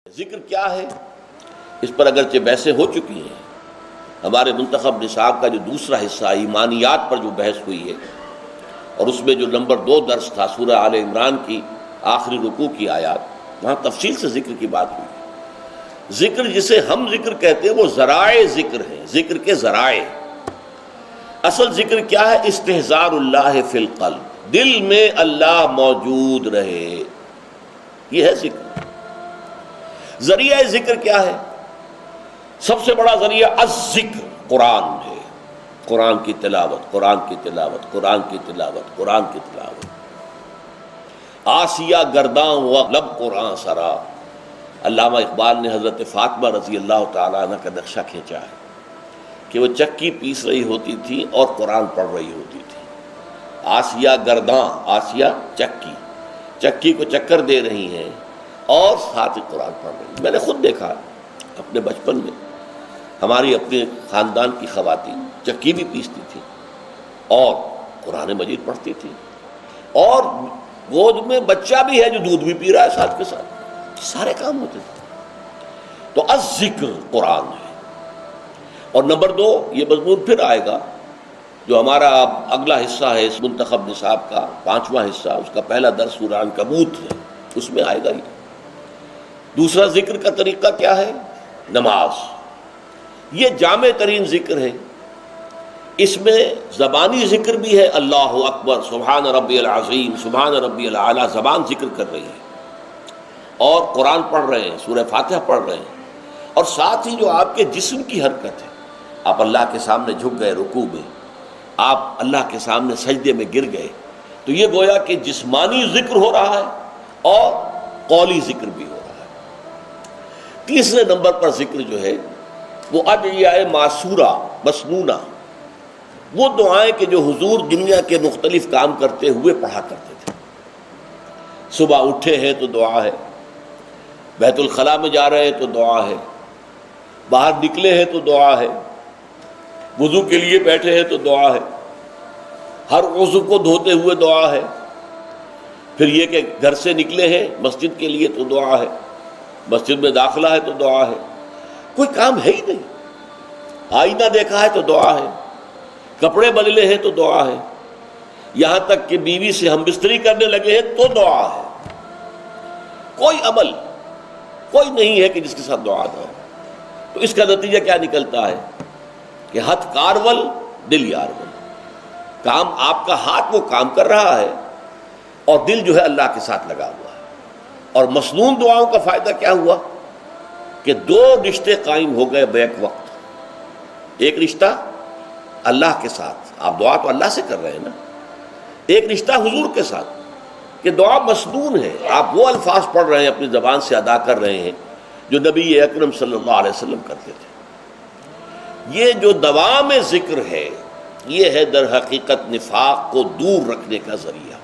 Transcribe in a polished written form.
ذکر کیا ہے؟ اس پر اگرچہ بحثیں ہو چکی ہیں. ہمارے منتخب نصاب کا جو دوسرا حصہ ایمانیات پر جو بحث ہوئی ہے اور اس میں جو نمبر 2 درس تھا سورہ آل عمران کی آخری رکوع کی آیات، وہاں تفصیل سے ذکر کی بات ہوئی. ذکر جسے ہم ذکر کہتے ہیں وہ ذرائع ذکر ہیں، ذکر کے ذرائع. اصل ذکر کیا ہے؟ استحضار اللہ فی القلب، دل میں اللہ موجود رہے، یہ ہے ذکر. ذریعہ ذکر کیا ہے؟ سب سے بڑا ذریعہ الذکر قرآن ہے. قرآن کی تلاوت، قرآن کی تلاوت، قرآن کی تلاوت، قرآن کی تلاوت. آسیہ گرداں و لب قرآن سرا. علامہ اقبال نے حضرت فاطمہ رضی اللہ تعالیٰ عنہ کا نقشہ کھینچا ہے کہ وہ چکی پیس رہی ہوتی تھی اور قرآن پڑھ رہی ہوتی تھی. آسیہ گرداں، آسیہ چکی، چکی کو چکر دے رہی ہیں اور ساتھ ہی قرآن پڑھ رہی ہیں. میں نے خود دیکھا اپنے بچپن میں، ہماری اپنے خاندان کی خواتین چکی بھی پیستی تھی اور قرآن مجید پڑھتی تھی، اور گود میں بچہ بھی ہے جو دودھ بھی پی رہا ہے ساتھ کے ساتھ. سارے کام ہوتے تھے. تو الذکر قرآن ہے. اور نمبر 2 یہ مضمون پھر آئے گا جو ہمارا اگلا حصہ ہے اس منتخب نصاب کا 5واں حصہ، اس کا پہلا درس سورہ عنکبوت ہے، اس میں آئے گا یہ. دوسرا ذکر کا طریقہ کیا ہے؟ نماز. یہ جامع ترین ذکر ہے. اس میں زبانی ذکر بھی ہے، اللہ اکبر، سبحان ربی العظیم، سبحان ربی الاعلیٰ، زبان ذکر کر رہی ہے اور قرآن پڑھ رہے ہیں، سورہ فاتحہ پڑھ رہے ہیں، اور ساتھ ہی جو آپ کے جسم کی حرکت ہے، آپ اللہ کے سامنے جھک گئے رکوع میں، آپ اللہ کے سامنے سجدے میں گر گئے، تو یہ گویا کہ جسمانی ذکر ہو رہا ہے اور قولی ذکر بھی ہو رہا ہے. تیسرے نمبر پر ذکر جو ہے وہ ادعیہ معصورہ مسنونہ، وہ دعائیں کہ جو حضور دنیا کے مختلف کام کرتے ہوئے پڑھا کرتے تھے. صبح اٹھے ہیں تو دعا ہے، بیت الخلاء میں جا رہے ہیں تو دعا ہے، باہر نکلے ہیں تو دعا ہے، وضو کے لیے بیٹھے ہیں تو دعا ہے، ہر عضو کو دھوتے ہوئے دعا ہے، پھر یہ کہ گھر سے نکلے ہیں مسجد کے لیے تو دعا ہے، مسجد میں داخلہ ہے تو دعا ہے. کوئی کام ہے ہی نہیں. آئینہ دیکھا ہے تو دعا ہے، کپڑے بدلے ہیں تو دعا ہے، یہاں تک کہ بیوی سے ہم بستری کرنے لگے ہیں تو دعا ہے. کوئی عمل کوئی نہیں ہے کہ جس کے ساتھ دعا نہ ہو. تو اس کا نتیجہ کیا نکلتا ہے کہ ہتھ کارول دل یارول. کام آپ کا ہاتھ وہ کام کر رہا ہے اور دل جو ہے اللہ کے ساتھ لگا ہوا ہے. اور مسنون دعاؤں کا فائدہ کیا ہوا کہ 2 رشتے قائم ہو گئے بیک وقت. ایک رشتہ اللہ کے ساتھ، آپ دعا تو اللہ سے کر رہے ہیں نا. ایک رشتہ حضور کے ساتھ کہ دعا مسنون ہے، آپ وہ الفاظ پڑھ رہے ہیں، اپنی زبان سے ادا کر رہے ہیں جو نبی اکرم صلی اللہ علیہ وسلم کرتے تھے. یہ جو دوام ذکر ہے یہ ہے در حقیقت نفاق کو دور رکھنے کا ذریعہ.